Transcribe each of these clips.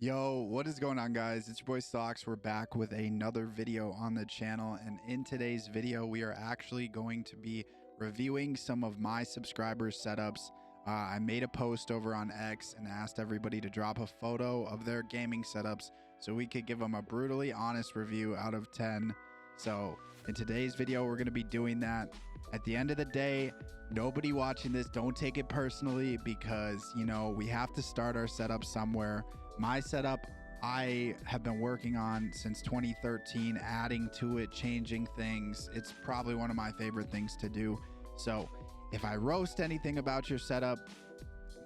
Yo, what is going on, guys? It's your boy Stocks. We're back with another video on the channel, and in today's video we are actually going to be reviewing some of my subscribers setups. I made a post over on X and asked everybody to drop a photo of their gaming setups so we could give them a brutally honest review out of 10. So in today's video we're going to be doing that. At the end of the day, nobody watching this, don't take it personally, because you know we have to start our setup somewhere. My setup I have been working on since 2013, adding to it, changing things. It's probably one of my favorite things to do. So if I roast anything about your setup,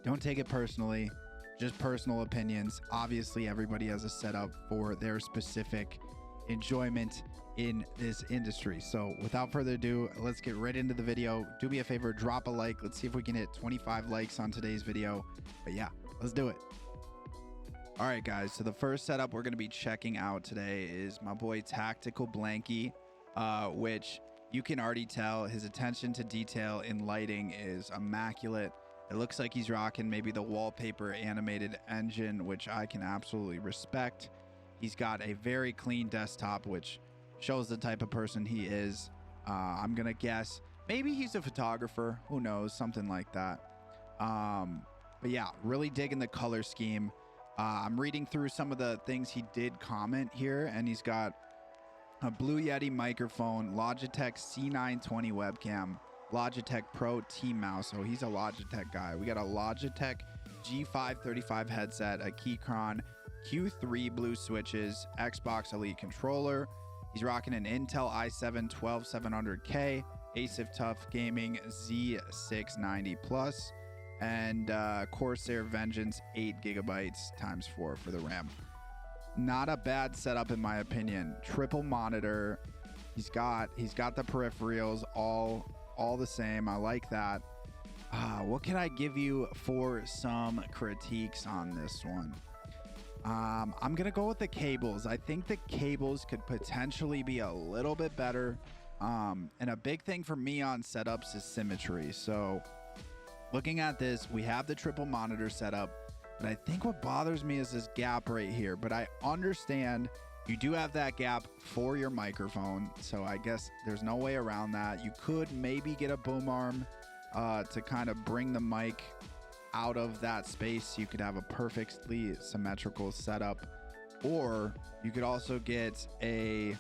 don't take it personally, just personal opinions. Obviously everybody has a setup for their specific enjoyment in this industry. So without further ado, let's get right into the video. Do me a favor, drop a like. Let's see if we can hit 25 likes on today's video. But yeah, let's do it. All right, guys, so the first setup we're going to be checking out today is my boy Tactical Blanky, which you can already tell his attention to detail in lighting is immaculate. It looks like he's rocking maybe the wallpaper animated engine, which I can absolutely respect. He's got a very clean desktop, which shows the type of person he is. I'm going to guess maybe he's a photographer. Who knows? Something like that. But yeah, really digging the color scheme. I'm reading through some of the things he did comment here, and he's got a Blue Yeti microphone, Logitech C920 webcam, Logitech Pro T mouse. So he's a Logitech guy. We got a Logitech G535 headset, a Keychron Q3 blue switches, Xbox Elite controller. He's rocking an Intel i7 12700K, Asif Tough Gaming Z690 Plus, and Corsair Vengeance 8 gigabytes times 4 for the RAM. Not a bad setup in my opinion. Triple monitor. He's got the peripherals all the same. I like that. What can I give you for some critiques on this one? I'm gonna go with the cables. I think the cables could potentially be a little bit better. And a big thing for me on setups is symmetry. So looking at this, we have the triple monitor setup, but I think what bothers me is this gap right here. But I understand you do have that gap for your microphone, so I guess there's no way around that. You could maybe get a boom arm to kind of bring the mic out of that space so you could have a perfectly symmetrical setup, or you could also get a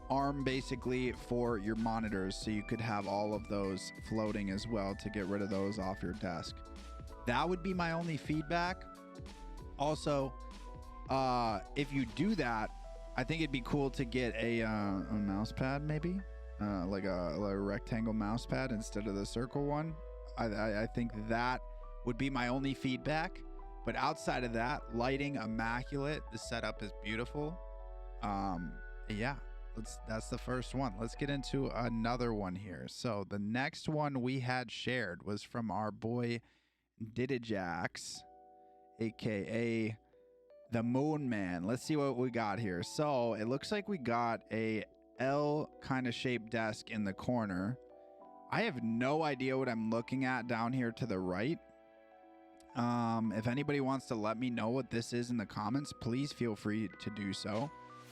arm basically for your monitors, so you could have all of those floating as well to get rid of those off your desk. That would be my only feedback. Also, if you do that, I think it'd be cool to get a mouse pad, maybe like a rectangle mouse pad instead of the circle one. I think that would be my only feedback. But outside of that, lighting immaculate. The setup is beautiful. Yeah, that's the first one. Let's get into another one here. So the next one we had shared was from our boy Didijax, aka the Moon Man. Let's see what we got here. So it looks like we got a L kind of shaped desk in the corner. I have no idea what I'm looking at down here to the right. If anybody wants to let me know what this is in the comments, please feel free to do so.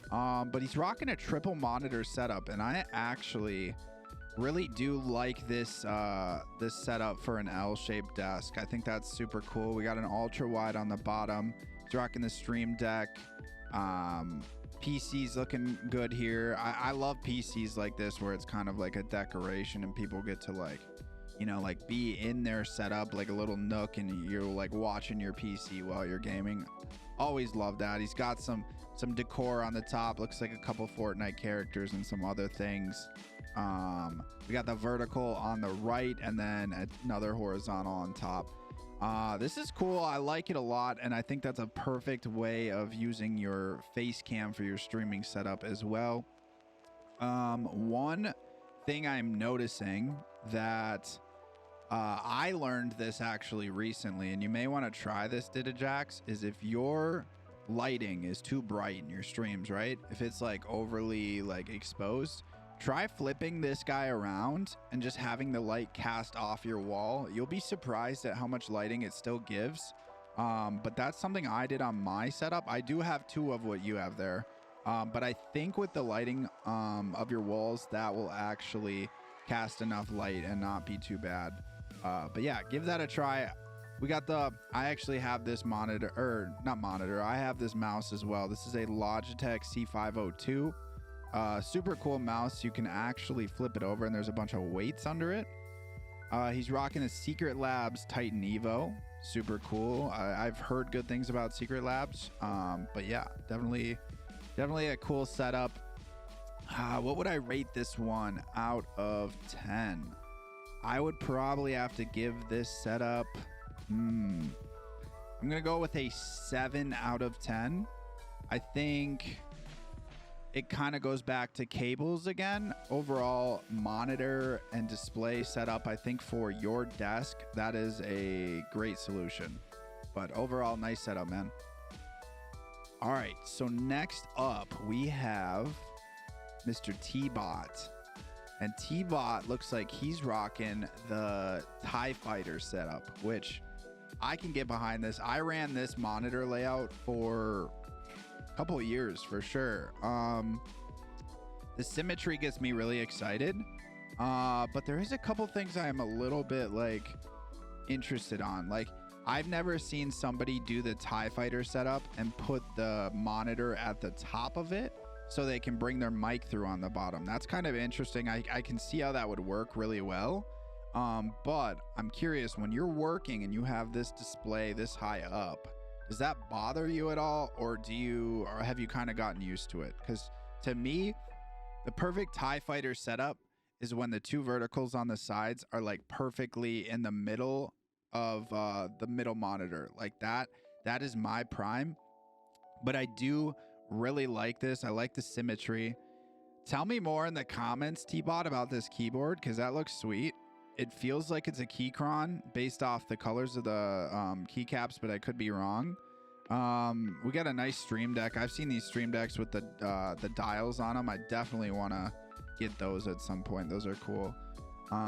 But he's rocking a triple monitor setup, and I actually really do like this this setup for an L-shaped desk. I think that's super cool. We got an ultra wide on the bottom. He's rocking the Stream Deck. PC's looking good here. I love PCs like this where it's kind of like a decoration and people get to like, you know, like be in their setup, like a little nook, and you're like watching your PC while you're gaming. Always love that. He's got some decor on the top. Looks like a couple Fortnite characters and some other things. We got the vertical on the right and then another horizontal on top. This is cool. I like it a lot, and I think that's a perfect way of using your face cam for your streaming setup as well. One thing I'm noticing that I learned this actually recently, and you may want to try this, Didijax, is if your lighting is too bright in your streams, right? If it's like overly like exposed, try flipping this guy around and just having the light cast off your wall. You'll be surprised at how much lighting it still gives. But that's something I did on my setup. I do have 2 of what you have there. But I think with the lighting of your walls, that will actually cast enough light and not be too bad. But yeah, give that a try. We got I actually have this monitor, or not monitor, I have this mouse as well. This is a Logitech C502. Super cool mouse. You can actually flip it over and there's a bunch of weights under it. He's rocking a Secret Labs Titan Evo. Super cool. I've heard good things about Secret Labs. But yeah, definitely a cool setup. What would I rate this one out of 10? I would probably have to give this setup, I'm gonna go with a 7 out of 10. I think it kind of goes back to cables again. Overall monitor and display setup, I think for your desk, that is a great solution. But overall, nice setup, man. All right, so next up we have Mr. T-Bot. And T-Bot looks like he's rocking the TIE Fighter setup, which I can get behind this. I ran this monitor layout for a couple of years for sure. The symmetry gets me really excited. But there is a couple things I am a little bit like interested on. Like, I've never seen somebody do the TIE Fighter setup and put the monitor at the top of it so they can bring their mic through on the bottom. That's kind of interesting. I can see how that would work really well. But I'm curious, when you're working and you have this display this high up, does that bother you at all? Or have you kind of gotten used to it? Because to me, the perfect TIE Fighter setup is when the 2 verticals on the sides are like perfectly in the middle of the middle monitor. Like that is my prime. But I do really like this. I like the symmetry. Tell me more in the comments, T-Bot, about this keyboard, because that looks sweet. It feels like it's a Keychron based off the colors of the keycaps, but I could be wrong. We got a nice Stream Deck. I've seen these Stream Decks with the dials on them. I definitely want to get those at some point. Those are cool.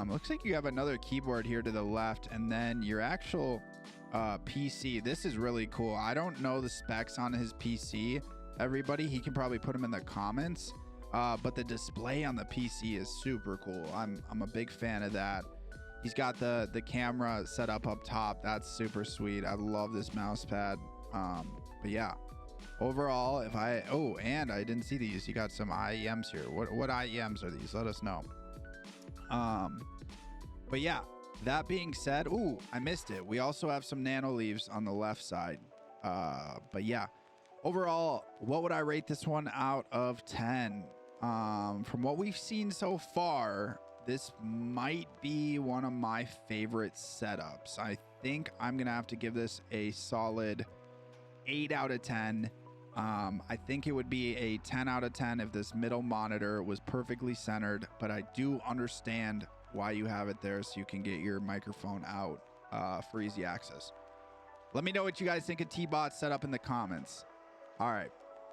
Looks like you have another keyboard here to the left, and then your actual PC. This is really cool. I don't know the specs on his PC. Everybody, he can probably put them in the comments. But the display on the PC is super cool. I'm a big fan of that. He's got the camera set up top. That's super sweet. I love this mouse pad. But yeah, overall, and I didn't see these. You got some IEMs here. What IEMs are these? Let us know. But yeah, that being said, I missed it. We also have some nano leaves on the left side. But yeah, overall, what would I rate this one out of 10? From what we've seen so far, this might be one of my favorite setups. I think I'm gonna have to give this a solid 8 out of 10. I think it would be a 10 out of 10 if this middle monitor was perfectly centered, but I do understand why you have it there, so you can get your microphone out for easy access. Let me know what you guys think of T-Bot setup in the comments. All right,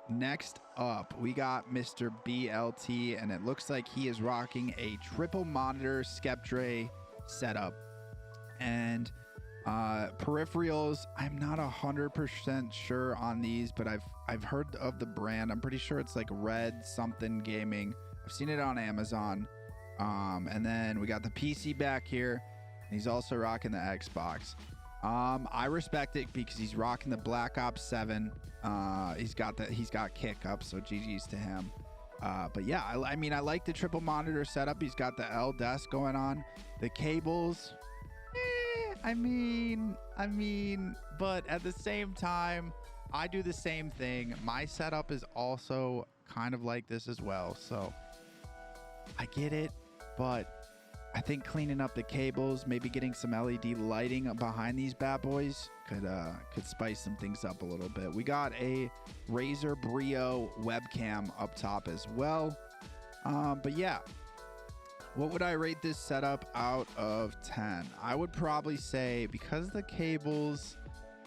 next up, we got Mr. BLT, and it looks like he is rocking a triple monitor Skeptray setup. And peripherals, I'm not 100% sure on these, but I've heard of the brand. I'm pretty sure it's like Red something gaming. I've seen it on Amazon. And then we got the PC back here, and he's also rocking the Xbox. I respect it because he's rocking the Black Ops 7. He's got kick up, so GG's to him. But yeah, I mean, I like the triple monitor setup. He's got the L desk going on. The cables, I mean, but at the same time, I do the same thing. My setup is also kind of like this as well, so I get it, but I think cleaning up the cables, maybe getting some LED lighting behind these bad boys could spice some things up a little bit. We got a Razer Brio webcam up top as well. But yeah, what would I rate this setup out of 10? I would probably say, because the cables,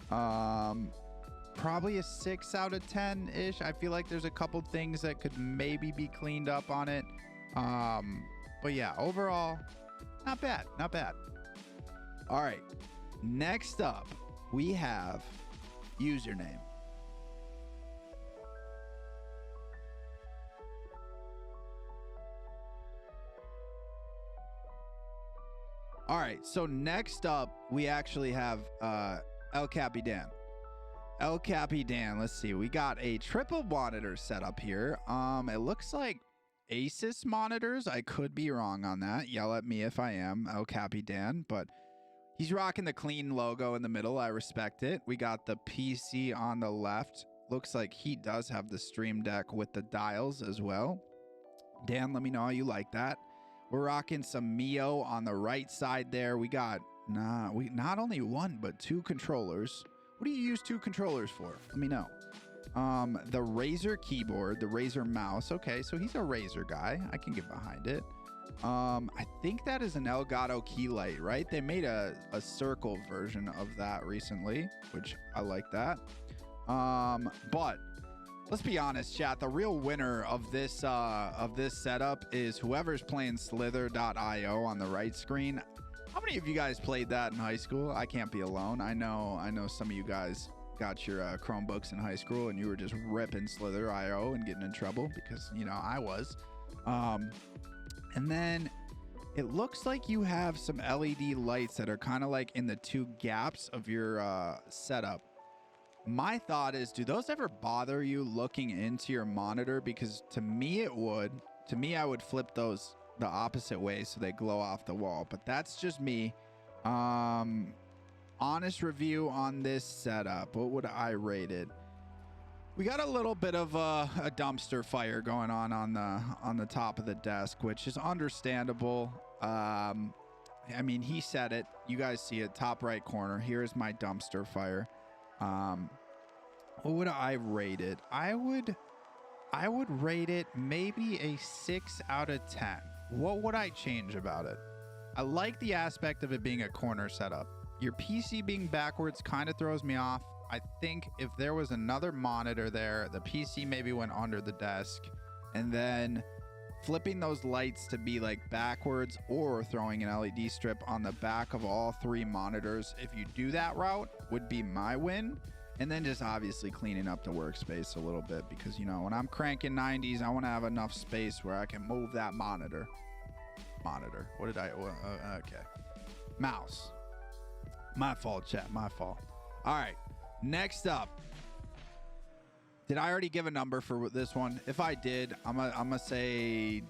probably a 6 out of 10-ish. I feel like there's a couple things that could maybe be cleaned up on it. But yeah, overall, not bad. All right, next up, we have username. All right, so next up, we actually have El Capitan. El Capitan, let's see. We got a triple monitor set up here. It looks like Asus monitors. I could be wrong on that. Yell at me if I am, El Capitan. But he's rocking the clean logo in the middle. I respect it. We got the PC on the left. Looks like he does have the Stream Deck with the dials as well. Dan, let me know how you like that. We're rocking some Mio on the right side there. We got not only one, but two controllers. What do you use two controllers for? Let me know. The Razer keyboard, the Razer mouse. Okay, so he's a Razer guy. I can get behind it. I think that is an Elgato key light, right? They made a circle version of that recently, which I like that. But let's be honest, chat. The real winner of this setup is whoever's playing Slither.io on the right screen. How many of you guys played that in high school? I can't be alone. I know some of you guys got your Chromebooks in high school and you were just ripping Slither.io and getting in trouble because, you know, I was. And then it looks like you have some LED lights that are kind of like in the two gaps of your setup. My thought is, do those ever bother you looking into your monitor? Because to me, it would. To me, I would flip those the opposite way so they glow off the wall. But that's just me. Honest review on this setup. What would I rate it? We got a little bit of a dumpster fire going on the top of the desk, which is understandable. I mean, he said it. You guys see it, top right corner. Here is my dumpster fire. What would I rate it? I would rate it maybe a 6 out of 10. What would I change about it? I like the aspect of it being a corner setup. Your PC being backwards kind of throws me off. I think if there was another monitor there, the PC maybe went under the desk, and then flipping those lights to be like backwards or throwing an LED strip on the back of all three monitors, if you do that route, would be my win. And then just obviously cleaning up the workspace a little bit, because, you know, when I'm cranking 90s, I want to have enough space where I can move that monitor. What did I? Okay. Mouse. My fault, chat. My fault. All right. Next up. Did I already give a number for this one? If I did, I'm gonna say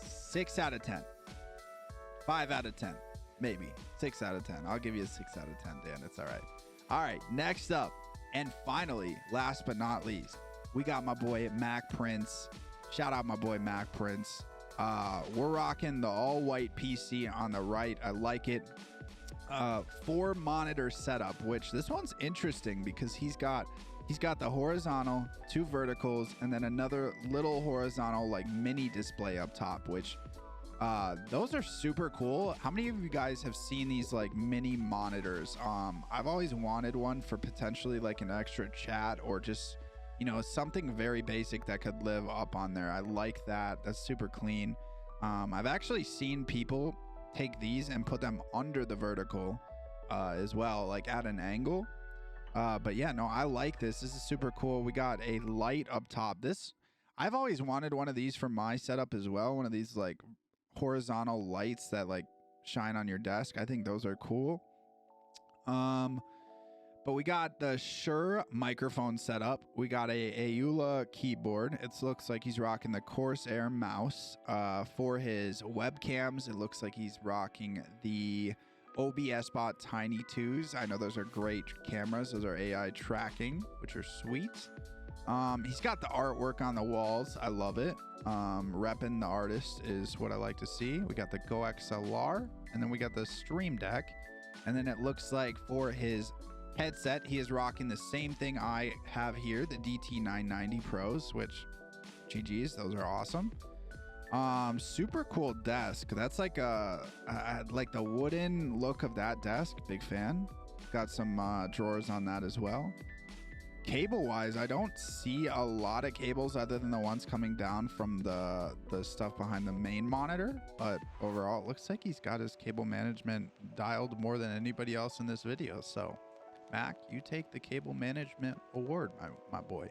6 out of 10. 5 out of 10. Maybe. 6 out of 10. I'll give you a 6 out of 10, Dan. It's all right. All right, next up, and finally, last but not least, we got my boy Mac Prince. Shout out my boy Mac Prince. We're rocking the all-white PC on the right. I like it. 4 monitor setup, which this one's interesting because he's got the horizontal, 2 verticals, and then another little horizontal like mini display up top, which those are super cool. How many of you guys have seen these like mini monitors? I've always wanted one for potentially like an extra chat or just, you know, something very basic that could live up on there. I like that. That's super clean. I've actually seen people take these and put them under the vertical as well, like at an angle. But yeah, no, I like this. This is super cool. We got a light up top. I've always wanted one of these for my setup as well. One of these like horizontal lights that like shine on your desk. I think those are cool. But we got the Shure microphone setup. We got a EULA keyboard. It looks like he's rocking the Corsair mouse. For his webcams, it looks like he's rocking the OBS Bot Tiny 2s. I know those are great cameras. Those are AI tracking, which are sweet. He's got the artwork on the walls. I love it. Repping the artist is what I like to see. We got the Go XLR, and then we got the Stream Deck. And then it looks like for his headset, he is rocking the same thing I have here, the DT990 Pros, which GG's, those are awesome. Super cool desk. That's like like the wooden look of that desk. Big fan. Got some drawers on that as well. cable wise, I don't see a lot of cables other than the ones coming down from the stuff behind the main monitor. But overall, it looks like he's got his cable management dialed more than anybody else in this video. So Mac, you take the cable management award, my boy.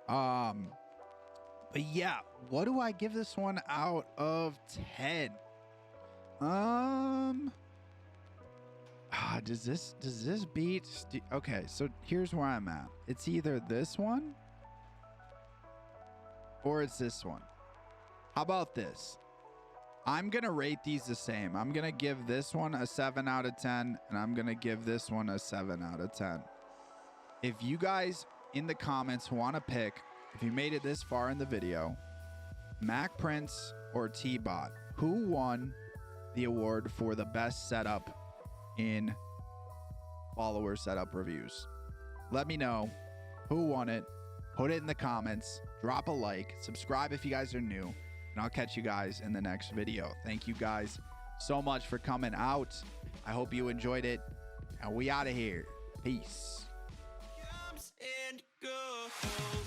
But yeah, what do I give this one out of 10? Does this beat okay, so here's where I'm at. It's either this one or it's this one. How about this? I'm gonna rate these the same. I'm gonna give this one a 7 out of 10, and I'm gonna give this one a 7 out of 10. If you guys in the comments want to pick, if you made it this far in the video, Mac Prince or T-Bot, who won the award for the best setup in follower setup reviews? Let me know who won it. Put it in the comments. Drop a like. Subscribe if you guys are new. And I'll catch you guys in the next video. Thank you guys so much for coming out. I hope you enjoyed it. And we out of here. Peace. Comes and goes.